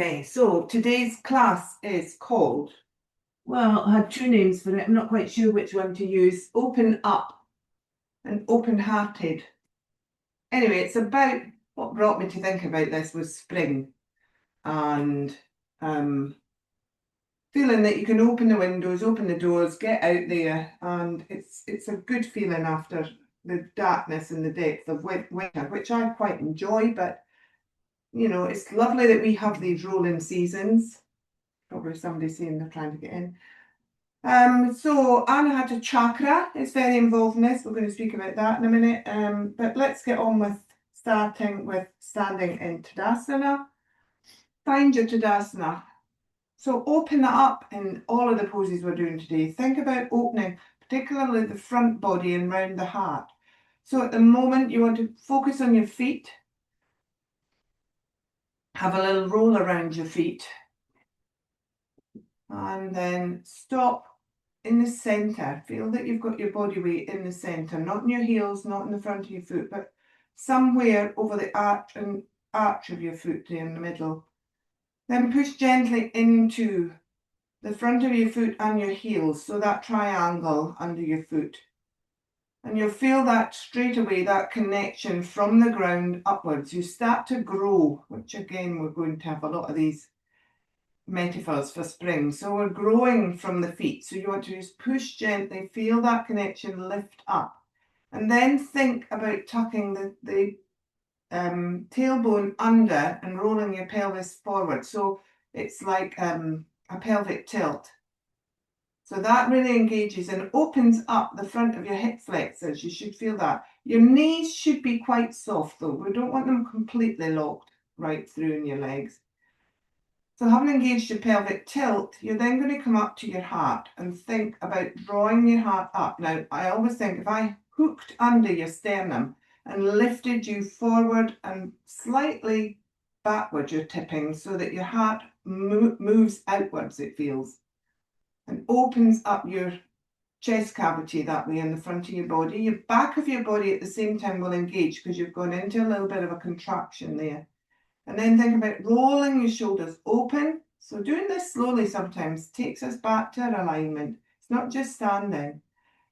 Okay, so today's class is called, well, I had two names for it. I'm not quite sure which one to use. Open up and open-hearted. Anyway, it's about, what brought me to think about this was spring and feeling that you can open the windows, open the doors, get out there, and it's a good feeling after the darkness and the depth of winter, which I quite enjoy, but you know, it's lovely that we have these rolling seasons. Probably somebody saying they're trying to get in. So Anahata Chakra is very involved in this. We're going to speak about that in a minute. But let's get on with starting with standing in Tadasana. Find your Tadasana. So open that up in all of the poses we're doing today. Think about opening, particularly the front body and round the heart. So at the moment you want to focus on your feet. Have a little roll around your feet. And then stop in the centre. Feel that you've got your body weight in the centre, not in your heels, not in the front of your foot, but somewhere over the arch of your foot there in the middle. Then push gently into the front of your foot and your heels, so that triangle under your foot. And you'll feel that straight away, that connection from the ground upwards. You start to grow, which again, we're going to have a lot of these metaphors for spring. So we're growing from the feet. So you want to just push gently, feel that connection lift up. And then think about tucking the tailbone under and rolling your pelvis forward. So it's like a pelvic tilt. So that really engages and opens up the front of your hip flexors. You should feel that. Your knees should be quite soft though. We don't want them completely locked right through in your legs. So having engaged your pelvic tilt, you're then going to come up to your heart and think about drawing your heart up. Now, I always think if I hooked under your sternum and lifted you forward and slightly backwards, you're tipping so that your heart moves outwards, it feels, and opens up your chest cavity that way in the front of your body. Your back of your body at the same time will engage because you've gone into a little bit of a contraction there. And then think about rolling your shoulders open. So doing this slowly sometimes takes us back to our alignment. It's not just standing.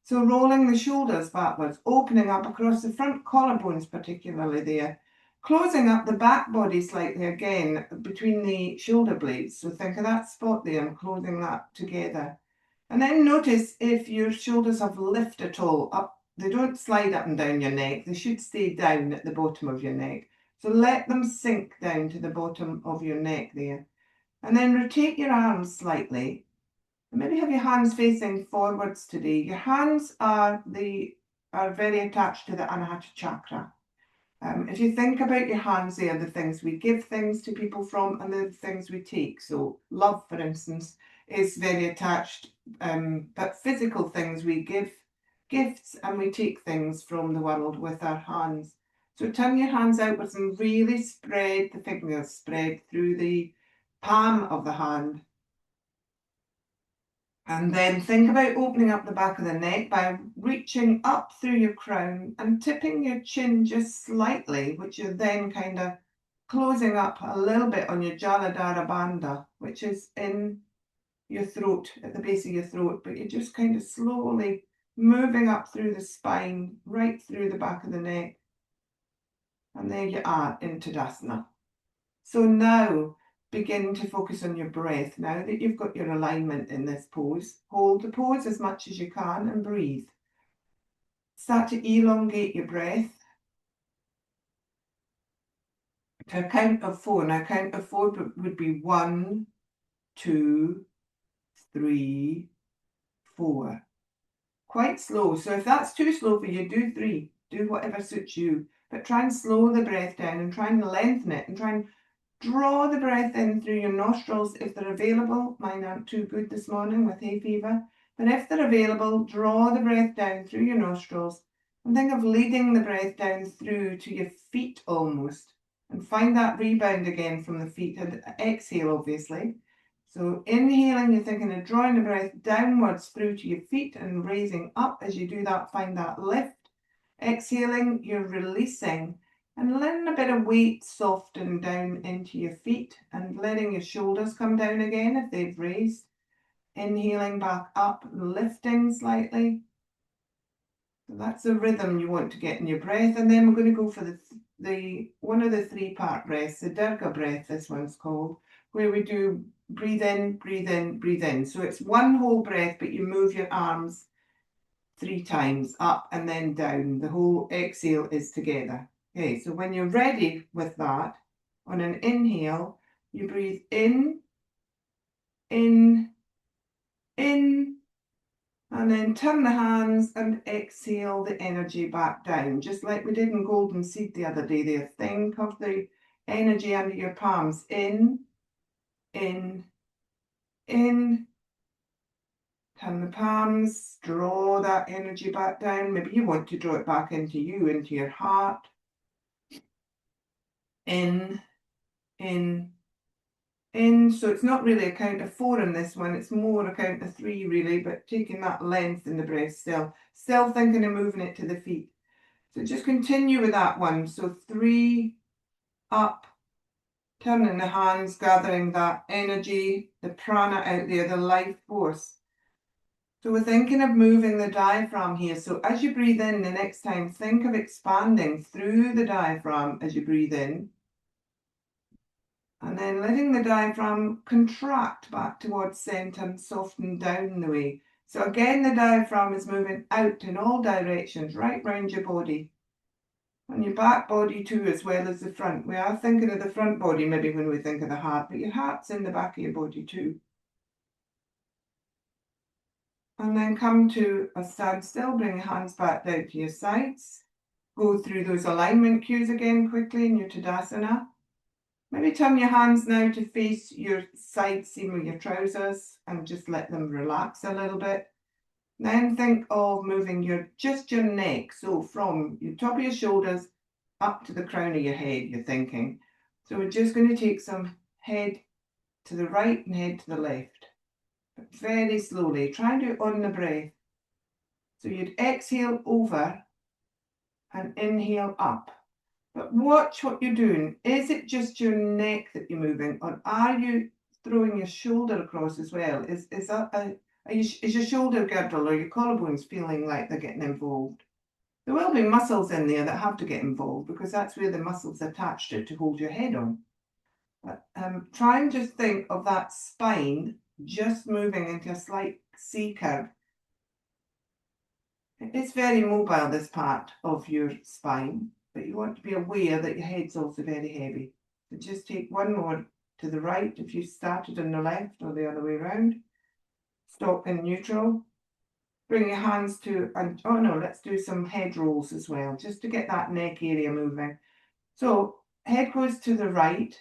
So rolling the shoulders backwards, opening up across the front collarbones particularly there. Closing up the back body slightly again between the shoulder blades. So think of that spot there and closing that together. And then notice if your shoulders have lift at all up. They don't slide up and down your neck. They should stay down at the bottom of your neck. So let them sink down to the bottom of your neck there. And then rotate your arms slightly. And maybe have your hands facing forwards today. Your hands are very attached to the Anahata Chakra. If you think about your hands, they are the things we give things to people from and the things we take. So love, for instance, is very attached, but physical things we give gifts and we take things from the world with our hands. So turn your hands outwards and really spread the fingers, spread through the palm of the hand. And then think about opening up the back of the neck by reaching up through your crown and tipping your chin just slightly, which you're then kind of closing up a little bit on your Jaladhara Bandha, which is in your throat, at the base of your throat, but you're just kind of slowly moving up through the spine, right through the back of the neck. And there you are in Tadasana. So now begin to focus on your breath. Now that you've got your alignment in this pose, hold the pose as much as you can and breathe. Start to elongate your breath to a count of 4. Now, count of 4 would be 1, 2, 3, 4. Quite slow. So if that's too slow for you, do 3. Do whatever suits you. But try and slow the breath down and try and lengthen it and try and draw the breath in through your nostrils if they're available. Mine aren't too good this morning with hay fever. But if they're available, draw the breath down through your nostrils and think of leading the breath down through to your feet almost. And find that rebound again from the feet and exhale, obviously. So inhaling, you're thinking of drawing the breath downwards through to your feet and raising up. As you do that, find that lift. Exhaling, you're releasing. And letting a bit of weight soften down into your feet and letting your shoulders come down again if they've raised. Inhaling back up, lifting slightly. So that's the rhythm you want to get in your breath. And then we're going to go for the one of the 3-part breaths, the Dirga breath, this one's called, where we do breathe in, breathe in, breathe in. So it's one whole breath, but you move your arms 3 times, up and then down. The whole exhale is together. Okay, so when you're ready with that, on an inhale, you breathe in, in, in, and then turn the hands and exhale the energy back down, just like we did in Golden Seed the other day there. Think of the energy under your palms. In, in, in. Turn the palms, draw that energy back down. Maybe you want to draw it back into you, into your heart. In, in, in. So it's not really a count of 4 in this one, it's more a count of 3 really, but taking that length in the breath still. Still thinking of moving it to the feet. So just continue with that one. So 3, up, turning the hands, gathering that energy, the prana out there, the life force. So we're thinking of moving the diaphragm here. So as you breathe in the next time, think of expanding through the diaphragm as you breathe in. And then letting the diaphragm contract back towards centre and soften down the way. So again, the diaphragm is moving out in all directions, right round your body. And your back body too, as well as the front. We are thinking of the front body maybe when we think of the heart, but your heart's in the back of your body too. And then come to a standstill, bring your hands back down to your sides. Go through those alignment cues again quickly in your Tadasana. Maybe turn your hands now to face your side seam of your trousers and just let them relax a little bit. Then think of moving just your neck, so from your top of your shoulders up to the crown of your head, you're thinking. So we're just going to take some head to the right and head to the left. But very slowly. Try and do it on the breath. So you'd exhale over and inhale up. But watch what you're doing. Is it just your neck that you're moving, or are you throwing your shoulder across as well? Is your shoulder girdle or your collarbones feeling like they're getting involved? There will be muscles in there that have to get involved because that's where the muscles attached it to hold your head on. But try and just think of that spine just moving into a slight C curve. It's very mobile, this part of your spine, but you want to be aware that your head's also very heavy. So just take one more to the right if you started on the left or the other way around. Stop in neutral. Bring your hands to, and oh no, let's do some head rolls as well, just to get that neck area moving. So head goes to the right,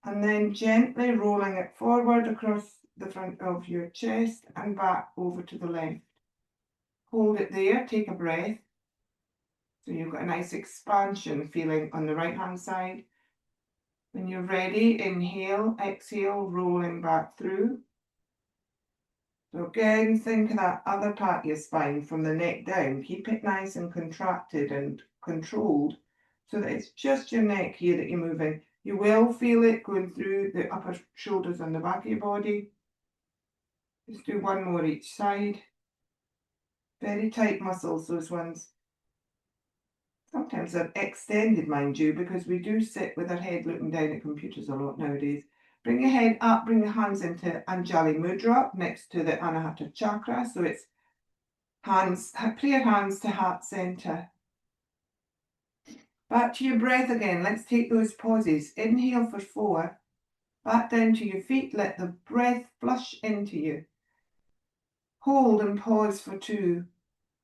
and then gently rolling it forward across the front of your chest and back over to the left. Hold it there, take a breath. So you've got a nice expansion feeling on the right hand side. When you're ready, inhale, exhale, rolling back through. So again, think of that other part of your spine from the neck down. Keep it nice and contracted and controlled so that it's just your neck here that you're moving. You will feel it going through the upper shoulders and the back of your body. Just do one more each side. Very tight muscles, those ones. Sometimes they're extended, mind you, because we do sit with our head looking down at computers a lot nowadays. Bring your head up, bring your hands into Anjali Mudra next to the Anahata Chakra. So it's hands, prayer hands to heart center. Back to your breath again. Let's take those pauses. Inhale for 4. Back down to your feet. Let the breath flush into you. Hold and pause for 2.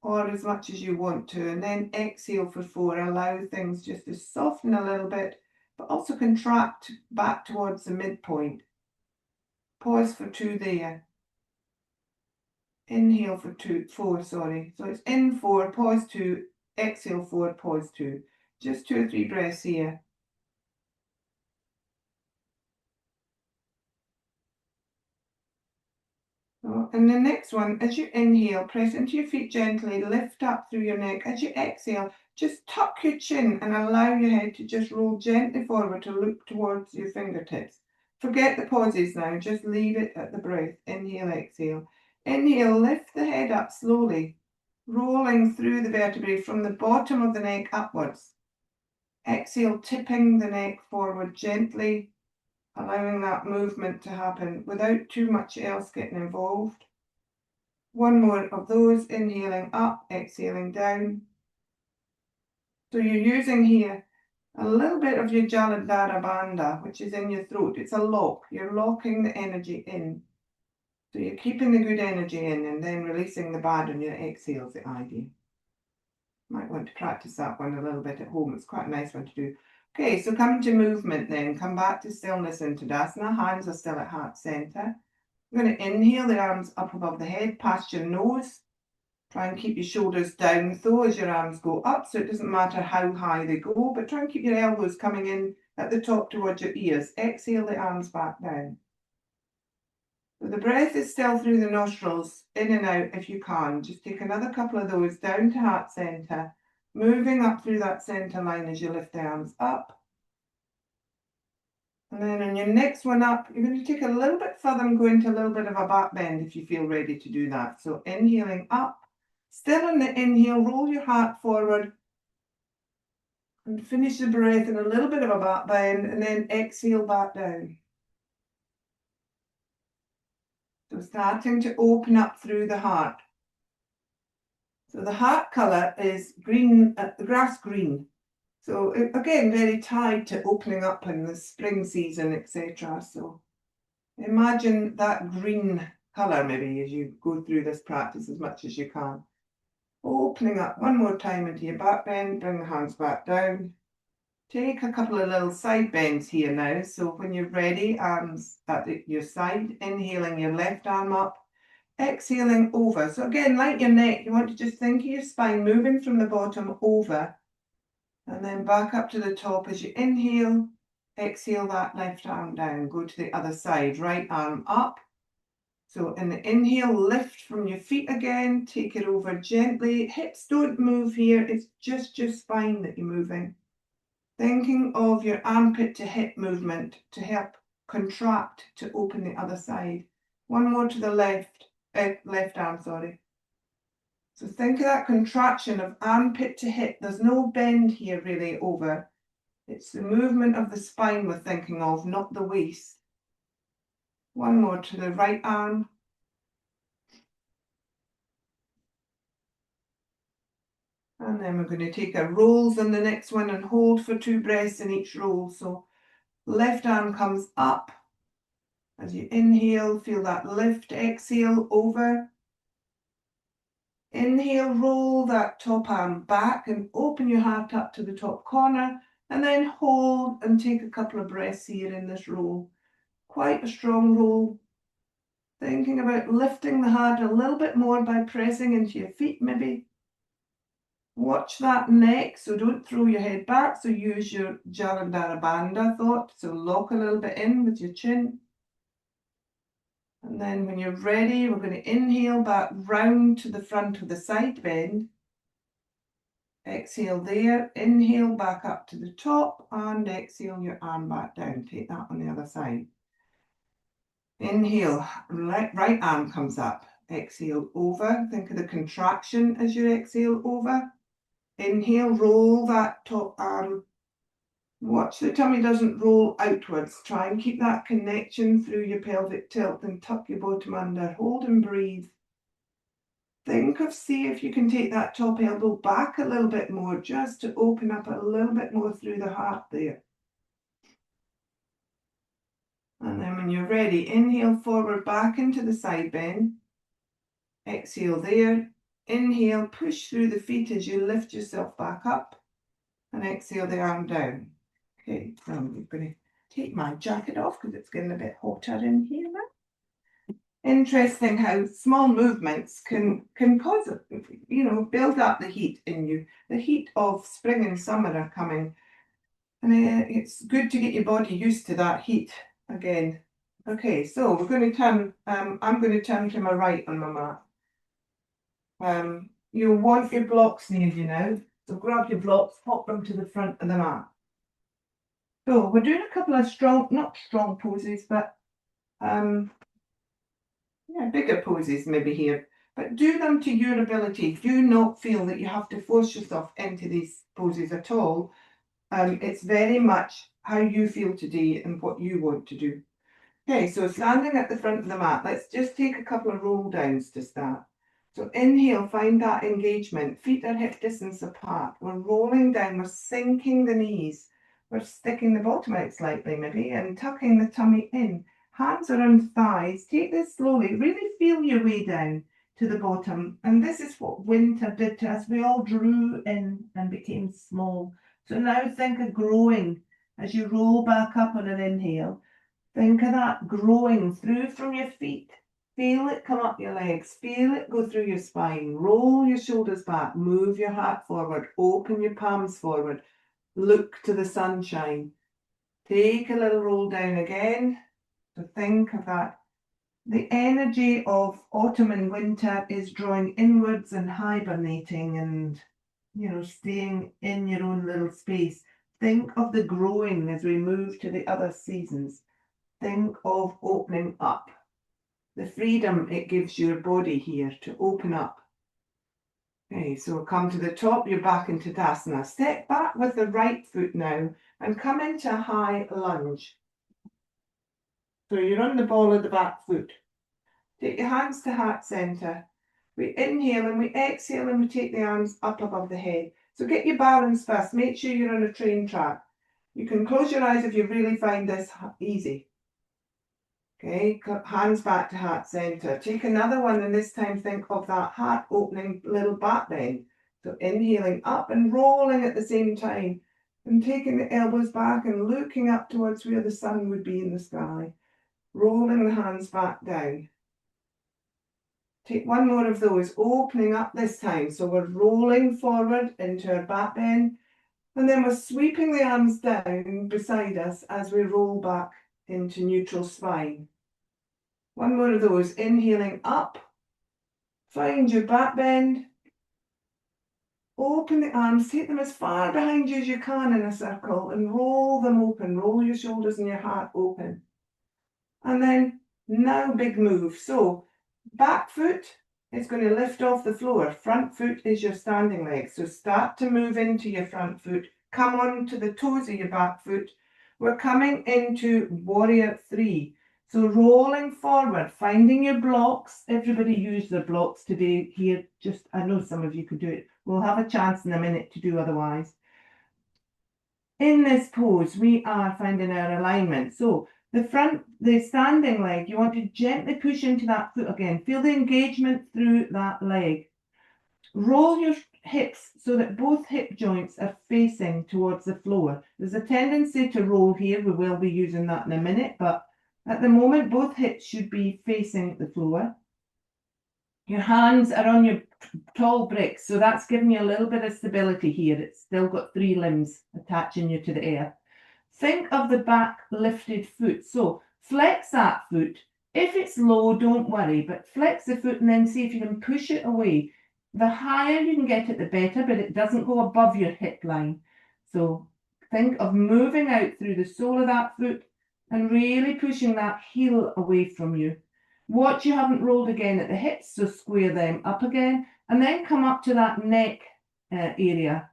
Or as much as you want to, and then exhale for 4. Allow things just to soften a little bit, but also contract back towards the midpoint. Pause for 2 there. Inhale for 4, sorry. So it's in 4, pause 2, exhale 4, pause 2. Just 2 or 3 breaths here. And the next one, as you inhale, press into your feet gently, lift up through your neck. As you exhale, Just tuck your chin and allow your head to just roll gently forward to look towards your fingertips. Forget the pauses now, just leave it at the breath. Inhale, exhale. Inhale, lift the head up slowly, rolling through the vertebrae from the bottom of the neck upwards. Exhale, tipping the neck forward gently, allowing that movement to happen without too much else getting involved. One more of those, inhaling up, exhaling down. So you're using here a little bit of your Jalandhara Bandha, which is in your throat. It's a lock. You're locking the energy in. So you're keeping the good energy in and then releasing the bad on your exhales, the idea. Might want to practice that one a little bit at home. It's quite a nice one to do. Okay, so come to movement then. Come back to stillness in Tadasana. Hands are still at heart center. We're going to inhale the arms up above the head, past your nose. Try and keep your shoulders down though as your arms go up, so it doesn't matter how high they go, but try and keep your elbows coming in at the top towards your ears. Exhale the arms back down. So the breath is still through the nostrils, in and out if you can. Just take another couple of those down to heart center, moving up through that center line as you lift the arms up. And then on your next one up, you're going to take a little bit further and go into a little bit of a back bend if you feel ready to do that. So inhaling up. Still on the inhale, roll your heart forward and finish the breath in a little bit of a back bend and then exhale back down. So starting to open up through the heart. So the heart colour is green, grass green. So again, very tied to opening up in the spring season, etc. So imagine that green colour maybe as you go through this practice as much as you can. Opening up one more time into your back bend, bring the hands back down. Take a couple of little side bends here now. So when you're ready, arms at your side, inhaling your left arm up, exhaling over. So again, like your neck, you want to just think of your spine moving from the bottom over and then back up to the top as you inhale, exhale that left arm down, go to the other side, right arm up. So in the inhale, lift from your feet again, take it over gently. Hips don't move here, it's just your spine that you're moving. Thinking of your armpit to hip movement to help contract to open the other side. One more to the left arm, sorry. So think of that contraction of armpit to hip. There's no bend here really over. It's the movement of the spine we're thinking of, not the waist. One more to the right arm. And then we're going to take our rolls on the next one and hold for 2 breaths in each roll. So left arm comes up. As you inhale, feel that lift, exhale over. Inhale, roll that top arm back and open your heart up to the top corner. And then hold and take a couple of breaths here in this roll. Quite a strong roll. Thinking about lifting the heart a little bit more by pressing into your feet maybe. Watch that neck, so don't throw your head back. So use your Jalandhara Bandha thought. So lock a little bit in with your chin. And then when you're ready, we're going to inhale back round to the front of the side bend. Exhale there, inhale back up to the top and exhale your arm back down. Take that on the other side. Inhale, right arm comes up. Exhale over, think of the contraction as you exhale over. Inhale, roll that top arm. Watch the tummy doesn't roll outwards. Try and keep that connection through your pelvic tilt and tuck your bottom under. Hold and breathe. See if you can take that top elbow back a little bit more, just to open up a little bit more through the heart there. And then when you're ready, inhale forward back into the side bend. Exhale there. Inhale, push through the feet as you lift yourself back up. And exhale the arm down. Okay, so I'm going to take my jacket off because it's getting a bit hotter in here now. Interesting how small movements can cause, build up the heat in you. The heat of spring and summer are coming. And it's good to get your body used to that heat again. Okay, so we're going to turn, I'm going to turn to my right on my mat. You'll want your blocks near you now. So grab your blocks, pop them to the front of the mat. So we're doing a couple of not strong poses, but bigger poses maybe here. But do them to your ability. Do not feel that you have to force yourself into these poses at all. It's very much how you feel today and what you want to do. Okay, so standing at the front of the mat, let's just take a couple of roll downs to start. So inhale, find that engagement. Feet are hip distance apart. We're rolling down, we're sinking the knees. We're sticking the bottom out slightly maybe and tucking the tummy in. Hands around thighs. Take this slowly. Really feel your way down to the bottom. And this is what winter did to us. We all drew in and became small. So now think of growing as you roll back up on an inhale. Think of that growing through from your feet. Feel it come up your legs. Feel it go through your spine. Roll your shoulders back. Move your heart forward. Open your palms forward. Look to the sunshine. Take a little roll down again. So think of that. The energy of autumn and winter is drawing inwards and hibernating and, staying in your own little space. Think of the growing as we move to the other seasons. Think of opening up. The freedom it gives your body here to open up. Okay, so come to the top, you're back into Tadasana. Step back with the right foot now and come into a high lunge. So you're on the ball of the back foot. Take your hands to heart center. We inhale and we exhale and we take the arms up above the head. So get your balance first. Make sure you're on a train track. You can close your eyes if you really find this easy. Okay, hands back to heart center. Take another one and this time think of that heart opening little back bend. So inhaling up and rolling at the same time and taking the elbows back and looking up towards where the sun would be in the sky. Rolling the hands back down. Take one more of those, opening up this time. So we're rolling forward into our back bend and then we're sweeping the arms down beside us as we roll back into neutral spine. One more of those, inhaling up, find your back bend, open the arms, take them as far behind you as you can in a circle and roll them open, roll your shoulders and your heart open. And then now big move. So back foot is going to lift off the floor, front foot is your standing leg. So start to move into your front foot, come on to the toes of your back foot. We're coming into warrior 3. So rolling forward, finding your blocks. Everybody use their blocks today here. I know some of you could do it. We'll have a chance in a minute to do otherwise. In this pose, we are finding our alignment. So the standing leg, you want to gently push into that foot again. Feel the engagement through that leg. Roll your hips so that both hip joints are facing towards the floor. There's a tendency to roll here. We will be using that in a minute, but at the moment, both hips should be facing the floor. Your hands are on your tall bricks, so that's giving you a little bit of stability here. It's still got 3 limbs attaching you to the air. Think of the back lifted foot. So flex that foot. If it's low, don't worry, but flex the foot and then see if you can push it away. The higher you can get it, the better, but it doesn't go above your hip line. So think of moving out through the sole of that foot and really pushing that heel away from you. Watch you haven't rolled again at the hips, so square them up again, and then come up to that neck area.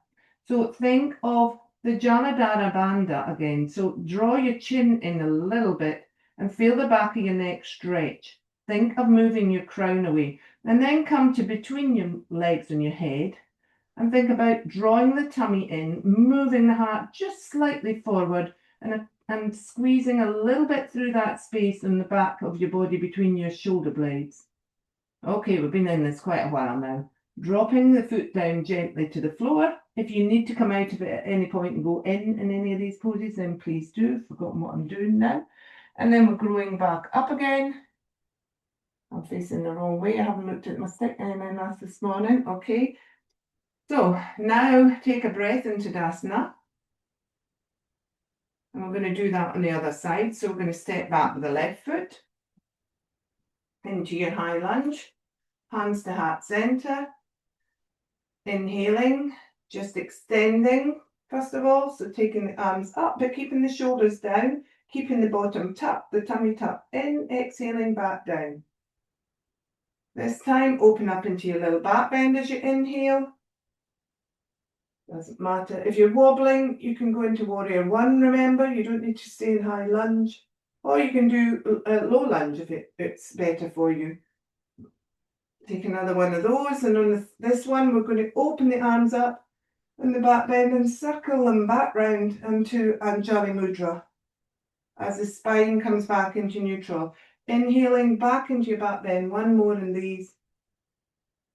So think of the Jaladhara Bandha again. So draw your chin in a little bit and feel the back of your neck stretch. Think of moving your crown away, and then come to between your legs and your head, and think about drawing the tummy in, moving the heart just slightly forward, and squeezing a little bit through that space in the back of your body between your shoulder blades. Okay, we've been in this quite a while now. Dropping the foot down gently to the floor. If you need to come out of it at any point and go in any of these poses, then please do. I've forgotten what I'm doing now. And then we're growing back up again. I'm facing the wrong way. I haven't looked at my stick and then that's this morning. Okay. So now take a breath into Tadasana. And we're going to do that on the other side. So we're going to step back with the left foot into your high lunge. Hands to heart center. Inhaling Just extending, first of all, so taking the arms up, but keeping the shoulders down, keeping the bottom tucked, the tummy tucked in, exhaling back down. This time, open up into your little back bend as you inhale. Doesn't matter. If you're wobbling, you can go into warrior one, remember. You don't need to stay in high lunge. Or you can do a low lunge if it's better for you. Take another one of those, and on this one, we're going to open the arms up in the back bend and circle them back round into Anjali Mudra as the spine comes back into neutral. Inhaling back into your back bend, one more in these.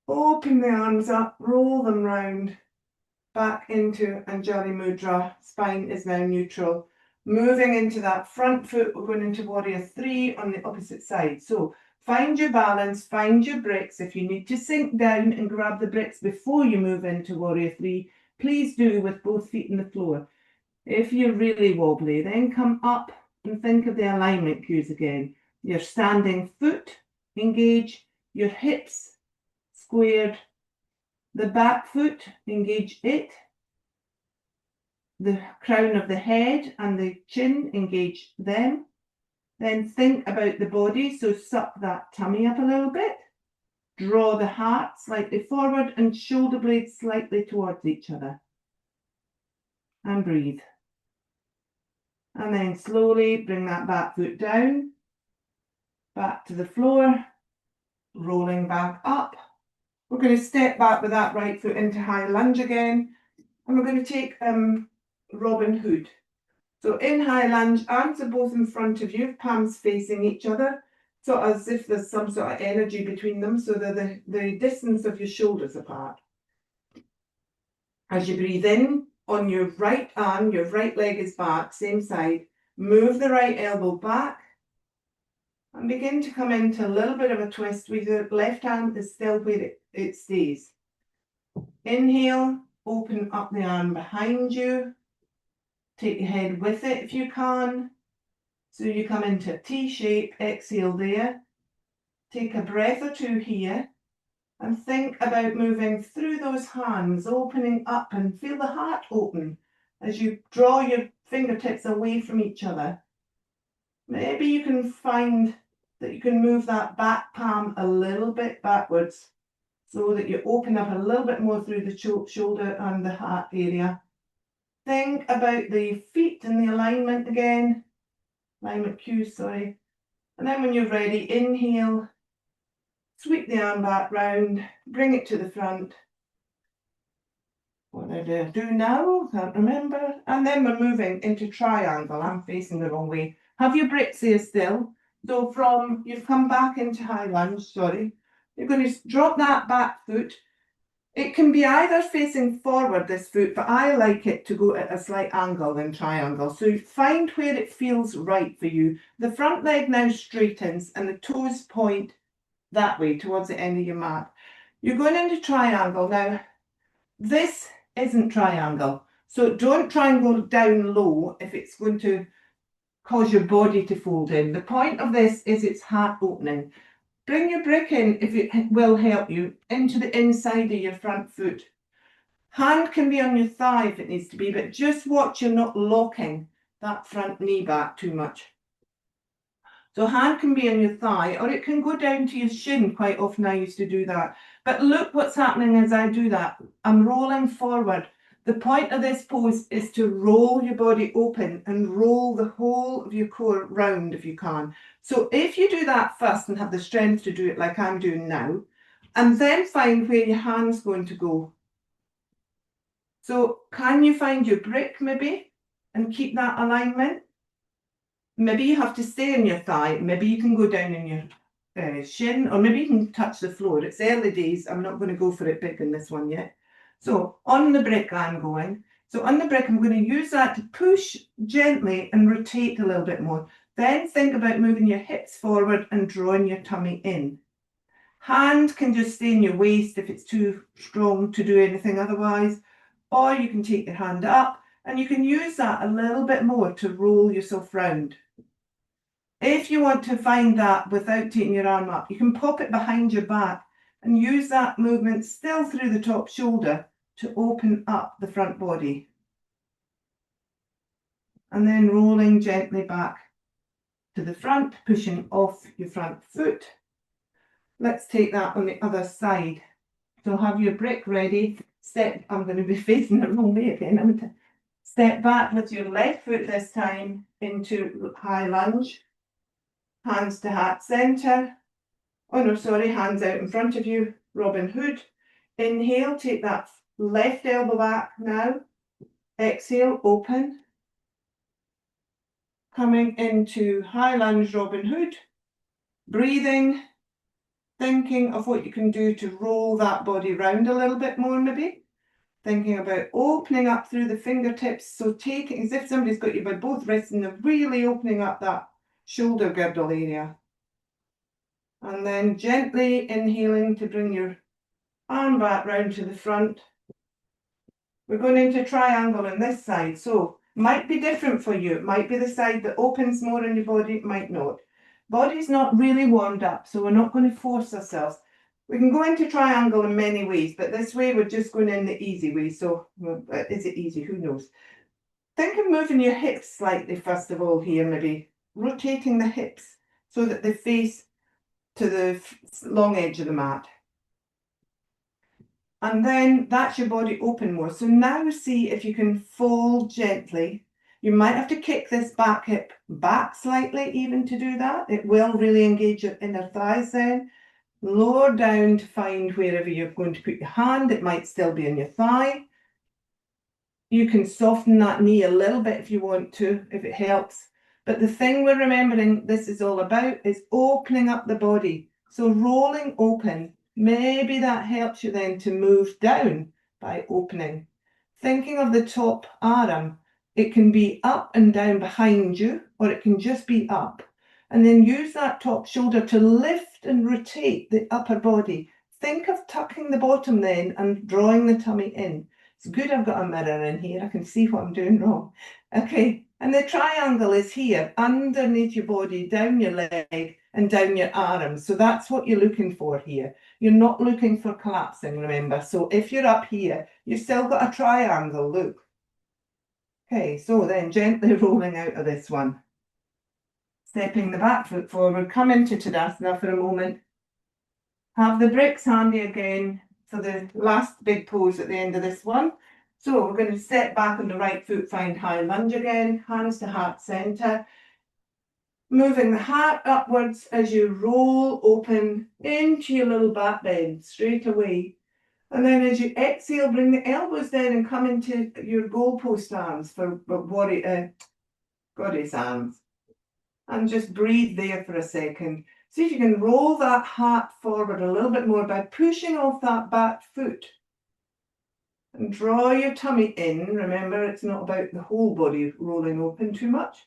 Open the arms up, roll them round, back into Anjali Mudra. Spine is now neutral. Moving into that front foot, we're going into warrior three on the opposite side. So find your balance, find your bricks. If you need to sink down and grab the bricks before you move into warrior three, please do with both feet on the floor. If you're really wobbly, then come up and think of the alignment cues again. Your standing foot, engage your hips, squared. The back foot, engage it. The crown of the head and the chin, engage them. Then think about the body, so suck that tummy up a little bit. Draw the heart slightly forward and shoulder blades slightly towards each other. And breathe. And then slowly bring that back foot down, back to the floor, rolling back up. We're going to step back with that right foot into high lunge again, and we're going to take Robin Hood. So in high lunge, arms are both in front of you, palms facing each other, so as if there's some sort of energy between them, so they're the distance of your shoulders apart. As you breathe in, on your right arm, your right leg is back, same side. Move the right elbow back and begin to come into a little bit of a twist with your left hand is still where it stays. Inhale, open up the arm behind you. Take your head with it if you can. So you come into a T shape, exhale there. Take a breath or two here. And think about moving through those hands, opening up, and feel the heart open as you draw your fingertips away from each other. Maybe you can find that you can move that back palm a little bit backwards so that you open up a little bit more through the shoulder and the heart area. Think about the feet and the alignment again. Alignment cues, sorry. And then when you're ready, inhale. Sweep the arm back round, bring it to the front. What did I do now? Can't remember. And then we're moving into triangle. I'm facing the wrong way. Have your bricks here still. So you've come back into high lunge, sorry. You're going to drop that back foot. It can be either facing forward, this foot, but I like it to go at a slight angle in triangle. So find where it feels right for you. The front leg now straightens and the toes point that way towards the end of your mat. You're going into triangle. Now, this isn't triangle, so don't try and go down low if it's going to cause your body to fold in. The point of this is it's heart opening. Bring your brick in, if it will help you, into the inside of your front foot. Hand can be on your thigh if it needs to be, but just watch you're not locking that front knee back too much. So hand can be on your thigh, or it can go down to your shin. Quite often I used to do that. But look what's happening as I do that. I'm rolling forward. The point of this pose is to roll your body open and roll the whole of your core round if you can. So if you do that first and have the strength to do it like I'm doing now, and then find where your hand's going to go. So can you find your brick maybe and keep that alignment? Maybe you have to stay in your thigh. Maybe you can go down in your shin, or maybe you can touch the floor. It's early days. I'm not going to go for it big in this one yet. So on the brick I'm going. So on the brick I'm going to use that to push gently and rotate a little bit more. Then think about moving your hips forward and drawing your tummy in. Hand can just stay in your waist if it's too strong to do anything otherwise. Or you can take your hand up and you can use that a little bit more to roll yourself round. If you want to find that without taking your arm up, you can pop it behind your back and use that movement still through the top shoulder to open up the front body. And then rolling gently back to the front, pushing off your front foot. Let's take that on the other side. So have your brick ready. I'm going to be facing the wrong way again. I'm going to step back with your left foot this time into high lunge. Hands to heart center. Oh no, sorry, hands out in front of you, Robin Hood. Inhale, take that left elbow back now. Exhale, open. Coming into high lunge, Robin Hood. Breathing, thinking of what you can do to roll that body round a little bit more maybe. Thinking about opening up through the fingertips. So taking, as if somebody's got you by both wrists and they're really opening up that shoulder girdle area. And then gently inhaling to bring your arm back round to the front. We're going into triangle on this side. So might be different for you. It might be the side that opens more in your body, it might not. Body's not really warmed up, so we're not going to force ourselves. We can go into triangle in many ways, but this way we're just going in the easy way. So is it easy? Who knows? Think of moving your hips slightly first of all here, maybe rotating the hips so that they face to the long edge of the mat. And then that's your body open more. So now see if you can fold gently. You might have to kick this back hip back slightly even to do that. It will really engage your inner thighs then. Lower down to find wherever you're going to put your hand. It might still be in your thigh. You can soften that knee a little bit if you want to, if it helps. But the thing we're remembering this is all about is opening up the body. So rolling open. Maybe that helps you then to move down by opening. Thinking of the top arm, it can be up and down behind you, or it can just be up. And then use that top shoulder to lift and rotate the upper body. Think of tucking the bottom then and drawing the tummy in. It's good I've got a mirror in here. I can see what I'm doing wrong. Okay, and the triangle is here, underneath your body, down your leg and down your arms. So that's what you're looking for here. You're not looking for collapsing, remember. So if you're up here, you've still got a triangle, look. Okay, so then gently rolling out of this one. Stepping the back foot forward, come into Tadasana for a moment. Have the bricks handy again for the last big pose at the end of this one. So we're going to step back on the right foot, find high lunge again, hands to heart center. Moving the heart upwards as you roll open into your little back bend straight away. And then as you exhale, bring the elbows down and come into your goalpost arms for goddess arms. And just breathe there for a second. See if you can roll that heart forward a little bit more by pushing off that back foot. And draw your tummy in. Remember, it's not about the whole body rolling open too much.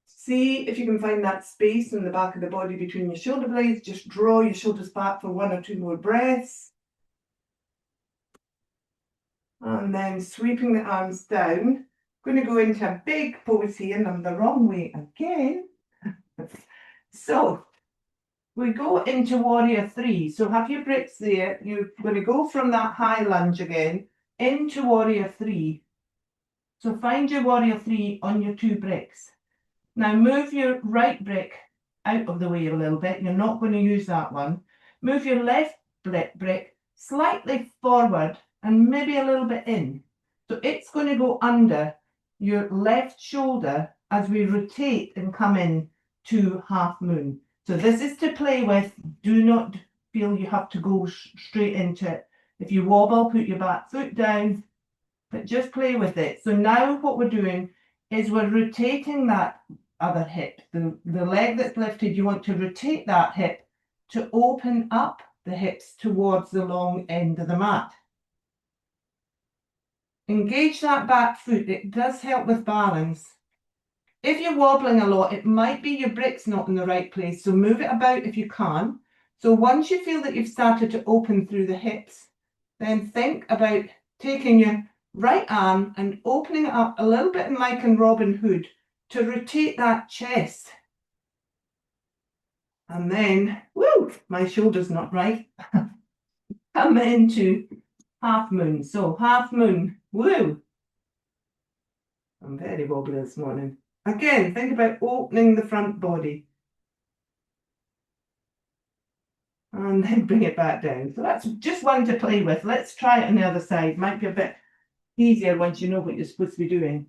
See if you can find that space in the back of the body between your shoulder blades. Just draw your shoulders back for 1 or 2 more breaths. And then sweeping the arms down. Going to go into a big pose here, and I'm the wrong way again. So we go into warrior 3. So have your bricks there. You're going to go from that high lunge again into warrior 3. So find your warrior 3 on your 2 bricks. Now move your right brick out of the way a little bit. You're not going to use that one. Move your left brick slightly forward and maybe a little bit in. So it's going to go under your left shoulder as we rotate and come in to half moon. So this is to play with. Do not feel you have to go straight into it. If you wobble, put your back foot down, but just play with it. So now what we're doing is we're rotating that other hip. The leg that's lifted, you want to rotate that hip to open up the hips towards the long end of the mat. Engage that back foot. It does help with balance. If you're wobbling a lot, it might be your brick's not in the right place, so move it about if you can. So once you feel that you've started to open through the hips, then think about taking your right arm and opening it up a little bit like in Robin Hood to rotate that chest. And then, woo, my shoulder's not right. Come into half moon. So half moon, woo! I'm very wobbly this morning. Again, think about opening the front body. And then bring it back down. So that's just one to play with. Let's try it on the other side. Might be a bit easier once you know what you're supposed to be doing.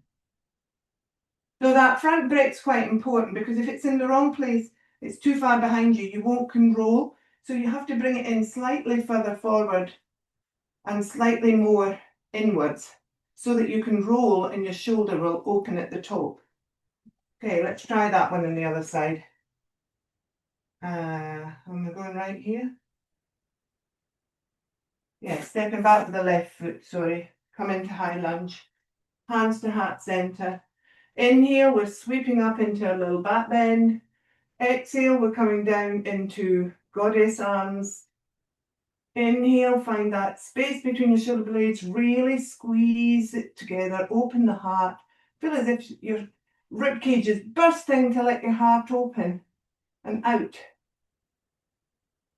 So that front break's quite important because if it's in the wrong place, it's too far behind you, you won't can roll. So you have to bring it in slightly further forward and slightly more inwards so that you can roll and your shoulder will open at the top. Okay, let's try that one on the other side. Am I going right here? Yeah, stepping back to the left foot, sorry. Come into high lunge. Hands to heart center. Inhale, we're sweeping up into a little back bend. Exhale, we're coming down into goddess arms. Inhale, find that space between your shoulder blades, really squeeze it together, open the heart. Feel as if your rib cage is bursting to let your heart open and out.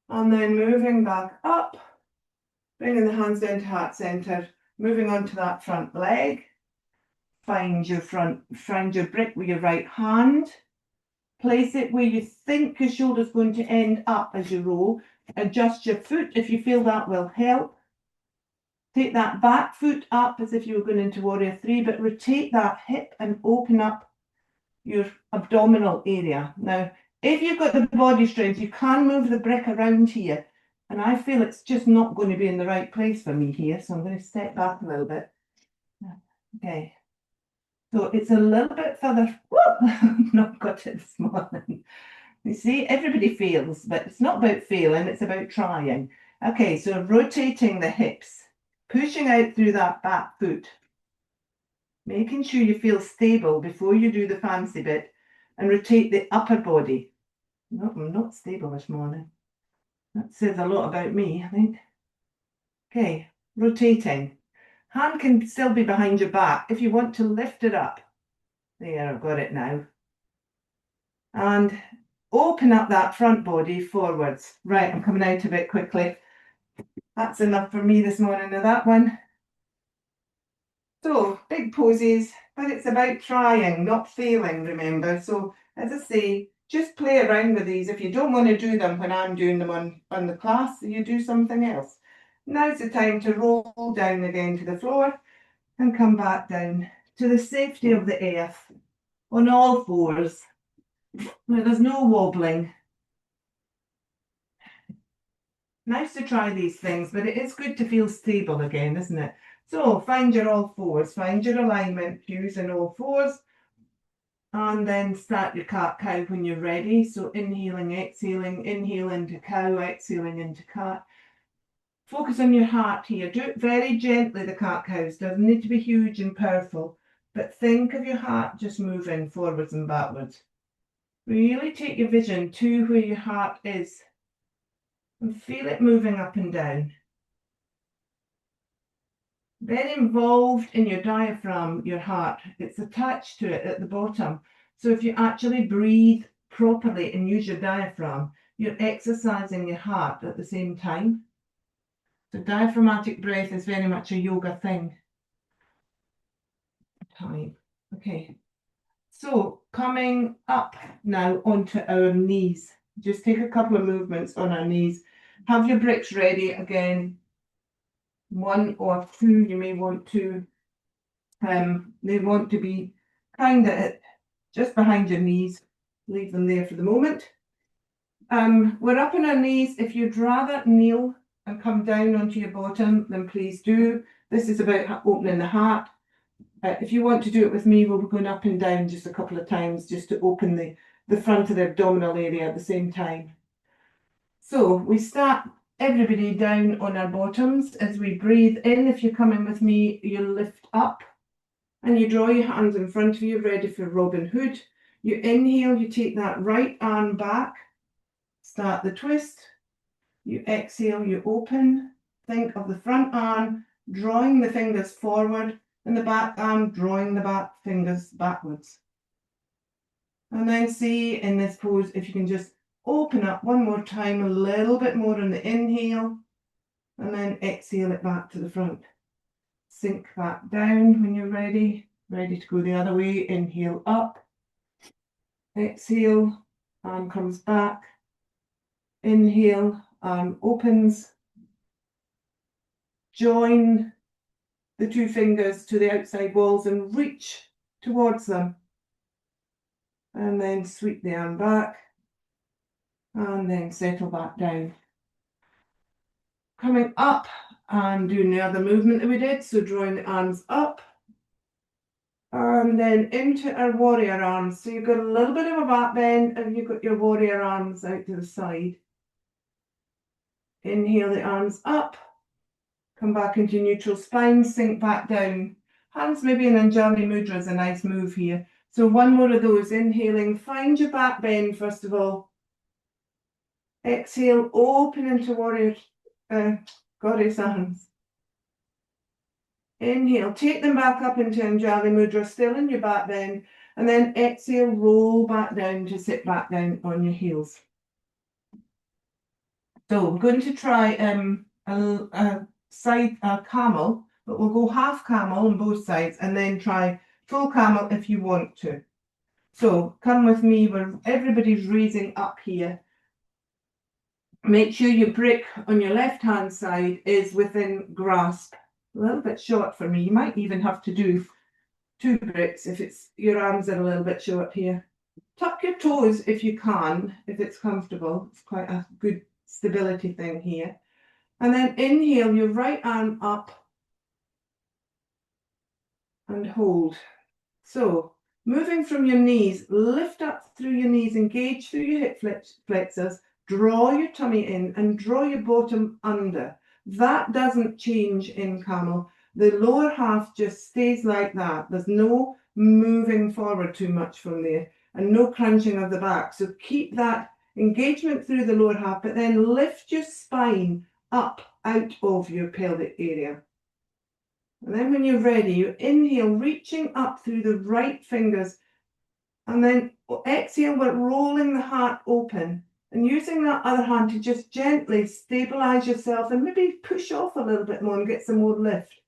And then moving back up, bringing the hands down to heart center, moving onto that front leg. Find your brick with your right hand. Place it where you think your shoulder's going to end up as you roll. Adjust your foot if you feel that will help. Take that back foot up as if you were going into warrior 3, but rotate that hip and open up your abdominal area. Now, if you've got the body strength, you can move the brick around here. And I feel it's just not going to be in the right place for me here, so I'm going to step back a little bit. Okay. So it's a little bit further. Whoop! Not got it this morning. You see, everybody feels, but it's not about feeling, it's about trying. Okay, so rotating the hips, pushing out through that back foot, making sure you feel stable before you do the fancy bit, and rotate the upper body. No, I'm not stable this morning. That says a lot about me, I think. Okay, rotating. Hand can still be behind your back if you want to lift it up. There, I've got it now. And open up that front body forwards. Right, I'm coming out of it quickly. That's enough for me this morning of that one. So, big poses, but it's about trying, not failing, remember. So, as I say, just play around with these. If you don't want to do them when I'm doing them on the class, you do something else. Now's the time to roll down again to the floor and come back down to the safety of the earth on all fours. Now, there's no wobbling. Nice to try these things, but it is good to feel stable again, isn't it? So find your all fours, find your alignment cues in all fours, and then start your cat cow when you're ready. So inhaling, exhaling, inhale into cow, exhaling into cat. Focus on your heart here. Do it very gently, the cat cows. Doesn't need to be huge and powerful, but think of your heart just moving forwards and backwards. Really take your vision to where your heart is and feel it moving up and down. Very involved in your diaphragm, your heart. It's attached to it at the bottom. So if you actually breathe properly and use your diaphragm, you're exercising your heart at the same time. So diaphragmatic breath is very much a yoga thing. Okay. So coming up now onto our knees. Just take a couple of movements on our knees. Have your bricks ready again. One or two you may want to. They want to be kind of just behind your knees. Leave them there for the moment. We're up on our knees. If you'd rather kneel and come down onto your bottom, then please do. This is about opening the heart. If you want to do it with me, we'll be going up and down just a couple of times just to open the front of the abdominal area at the same time. So we start everybody down on our bottoms. As we breathe in, if you're coming with me, you lift up and you draw your hands in front of you, ready for Robin Hood. You inhale, you take that right arm back, start the twist. You exhale, you open. Think of the front arm drawing the fingers forward and the back arm drawing the back fingers backwards. And then see in this pose if you can just open up one more time, a little bit more on the inhale and then exhale it back to the front. Sink back down when you're ready. Ready to go the other way. Inhale up. Exhale, arm comes back. Inhale, arm opens. Join the two fingers to the outside walls and reach towards them. And then sweep the arm back. And then settle back down. Coming up and doing the other movement that we did. So drawing the arms up. And then into our warrior arms. So you've got a little bit of a back bend and you've got your warrior arms out to the side. Inhale the arms up. Come back into neutral spine, sink back down. Hands maybe in Anjali Mudra is a nice move here. So one more of those. Inhaling, find your back bend first of all. Exhale, open into warrior goddess arms. Inhale, take them back up into Anjali Mudra, still in your back bend. And then exhale, roll back down to sit back down on your heels. So we're going to try a side camel, but we'll go half camel on both sides and then try full camel if you want to. So come with me where everybody's raising up here. Make sure your brick on your left hand side is within grasp. A little bit short for me. You might even have to do 2 bricks if your arms are a little bit short here. Tuck your toes if you can, if it's comfortable. It's quite a good stability thing here. And then inhale your right arm up and hold. So moving from your knees, lift up through your knees, engage through your hip flexors, draw your tummy in and draw your bottom under. That doesn't change in camel. The lower half just stays like that. There's no moving forward too much from there and no crunching of the back. So keep that engagement through the lower half, but then lift your spine up out of your pelvic area. And then when you're ready, you inhale, reaching up through the right fingers, and then exhale, but rolling the heart open and using that other hand to just gently stabilize yourself and maybe push off a little bit more and get some more lift.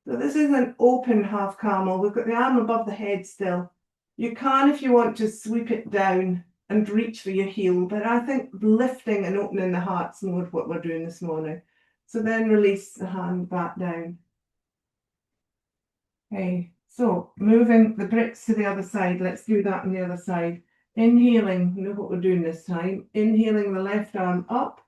So this is an open half camel. We've got the arm above the head still. You can, if you want, to sweep it down and reach for your heel, but I think lifting and opening the heart's more what we're doing this morning. So then release the hand back down. Okay, so moving the bricks to the other side. Let's do that on the other side. Inhaling, you know what we're doing this time. Inhaling the left arm up.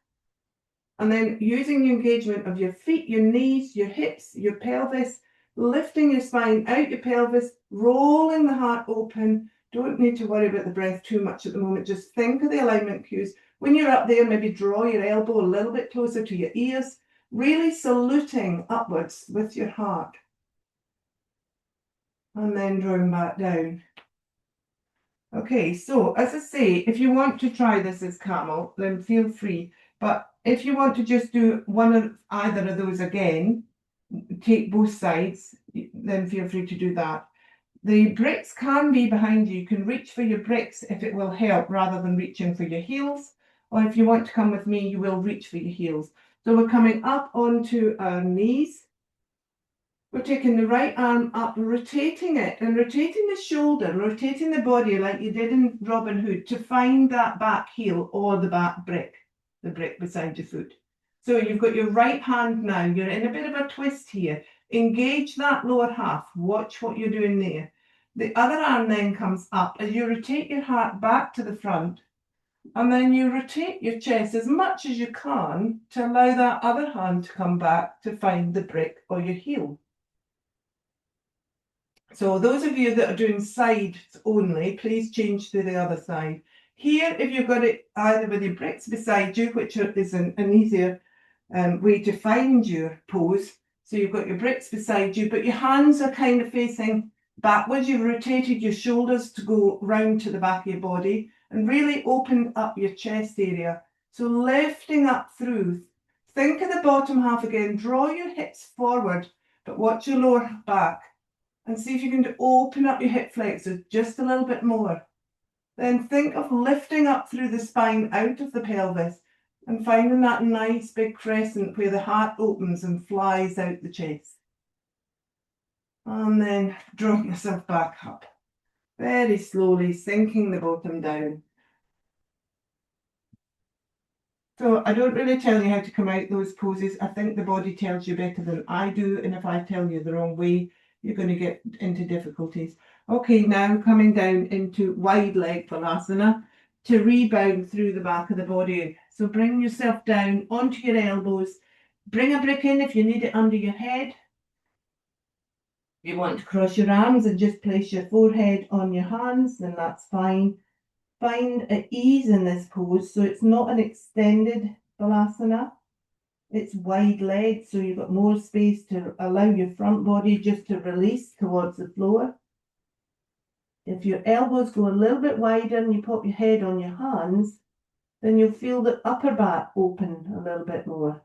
And then using the engagement of your feet, your knees, your hips, your pelvis, lifting your spine out your pelvis, rolling the heart open. Don't need to worry about the breath too much at the moment. Just think of the alignment cues. When you're up there, maybe draw your elbow a little bit closer to your ears, really saluting upwards with your heart. And then drawing back down. Okay, so as I say, if you want to try this as camel, then feel free. But if you want to just do either of those again, take both sides, then feel free to do that. The bricks can be behind you. You can reach for your bricks if it will help rather than reaching for your heels. Or if you want to come with me, you will reach for your heels. So we're coming up onto our knees. We're taking the right arm up, rotating it and rotating the shoulder, rotating the body like you did in Robin Hood to find that back heel or the back brick, the brick beside your foot. So you've got your right hand now. You're in a bit of a twist here. Engage that lower half. Watch what you're doing there. The other arm then comes up as you rotate your heart back to the front. And then you rotate your chest as much as you can to allow that other hand to come back to find the brick or your heel. So those of you that are doing sides only, please change to the other side. Here, if you've got it either with your bricks beside you, which is an easier way to find your pose. So you've got your bricks beside you, but your hands are kind of facing backwards. You've rotated your shoulders to go round to the back of your body and really open up your chest area. So lifting up through. Think of the bottom half again. Draw your hips forward, but watch your lower back. And see if you can open up your hip flexors just a little bit more. Then think of lifting up through the spine out of the pelvis And finding that nice big crescent where the heart opens and flies out the chest. And then drawing yourself back up. Very slowly sinking the bottom down. So I don't really tell you how to come out those poses. I think the body tells you better than I do. And if I tell you the wrong way, you're going to get into difficulties. Okay, now coming down into wide leg Balasana to rebound through the back of the body. So bring yourself down onto your elbows. Bring a brick in if you need it under your head. If you want to cross your arms and just place your forehead on your hands, then that's fine. Find at ease in this pose, so it's not an extended Balasana. It's wide legged, so you've got more space to allow your front body just to release towards the floor. If your elbows go a little bit wider and you pop your head on your hands, then you'll feel the upper back open a little bit more.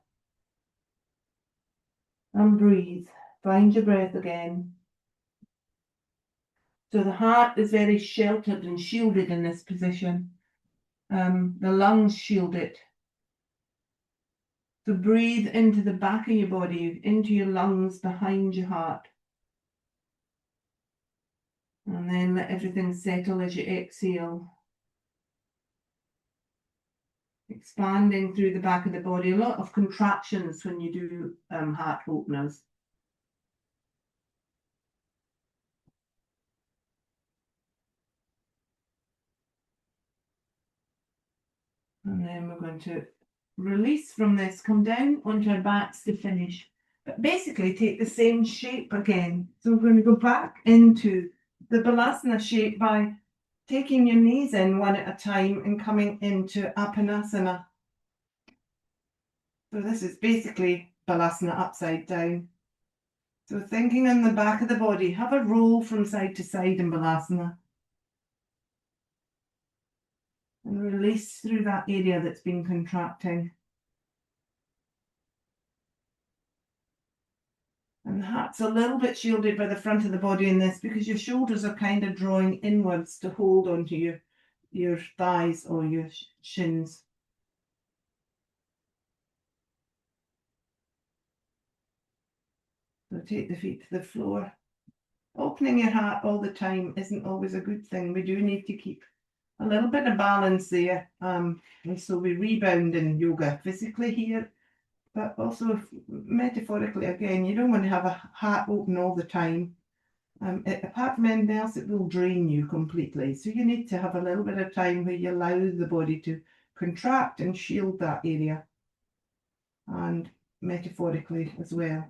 And breathe. Find your breath again. So the heart is very sheltered and shielded in this position. The lungs shield it. So breathe into the back of your body, into your lungs behind your heart. And then let everything settle as you exhale. Expanding through the back of the body. A lot of contractions when you do heart openers. And then we're going to release from this, come down onto our backs to finish. But basically take the same shape again. So we're going to go back into the Balasana shape by taking your knees in one at a time and coming into Apanasana. So this is basically Balasana upside down. So thinking in the back of the body, have a roll from side to side in Balasana. And release through that area that's been contracting. And the heart's a little bit shielded by the front of the body in this because your shoulders are kind of drawing inwards to hold onto your thighs or your shins. So take the feet to the floor. Opening your heart all the time isn't always a good thing. We do need to keep a little bit of balance there. And so we rebound in yoga physically here, but also metaphorically again. You don't want to have a heart open all the time. Apart from anything else, it will drain you completely. So you need to have a little bit of time where you allow the body to contract and shield that area. And metaphorically as well.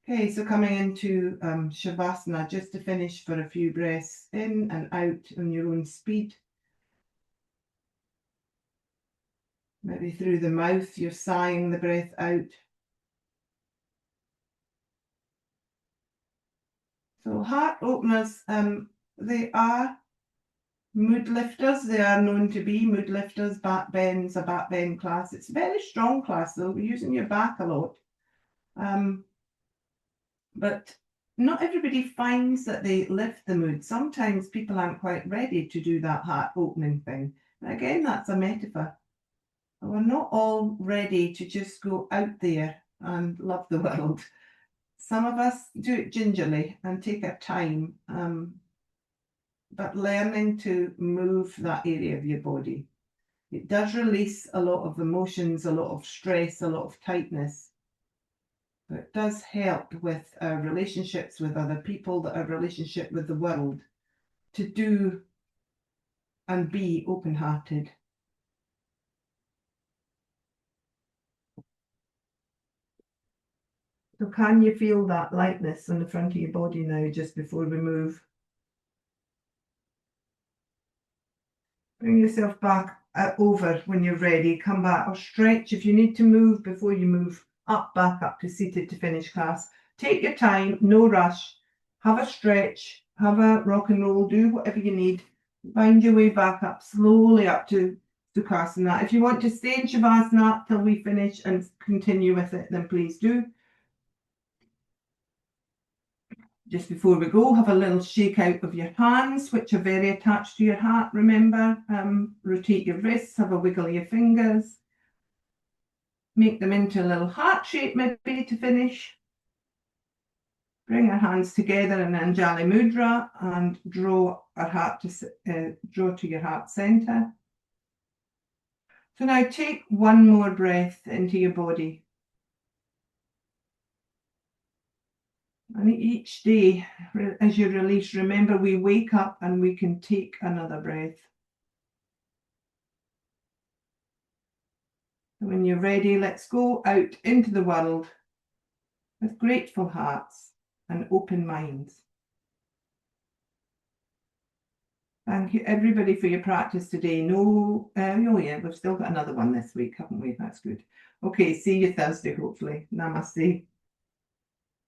Okay, so coming into Shavasana, just to finish for a few breaths in and out on your own speed. Maybe through the mouth, you're sighing the breath out. So heart openers, they are mood lifters. They are known to be mood lifters. Back bends, a back bend class. It's a very strong class though. We're using your back a lot. But not everybody finds that they lift the mood. Sometimes people aren't quite ready to do that heart opening thing. And again, that's a metaphor. We're not all ready to just go out there and love the world. Some of us do it gingerly and take our time, but learning to move that area of your body. It does release a lot of emotions, a lot of stress, a lot of tightness. But it does help with our relationships with other people, our relationship with the world, to do and be open-hearted. So can you feel that lightness on the front of your body now, just before we move? Bring yourself back over when you're ready. Come back or stretch if you need to move before you move up, back up to seated to finish class. Take your time, no rush. Have a stretch, have a rock and roll, do whatever you need. Find your way back up, slowly up to Sukhasana. If you want to stay in Shavasana till we finish and continue with it, then please do. Just before we go, have a little shake out of your hands, which are very attached to your heart, remember. Rotate your wrists, have a wiggle of your fingers. make them into a little heart shape maybe to finish. Bring our hands together in Anjali Mudra and draw our heart to draw to your heart center. So now take one more breath into your body. And each day, as you release, remember we wake up and we can take another breath. When you're ready, let's go out into the world with grateful hearts and open minds. Thank you everybody for your practice today. Oh yeah, we've still got another one this week, haven't we? That's good. Okay, see you Thursday, hopefully. Namaste.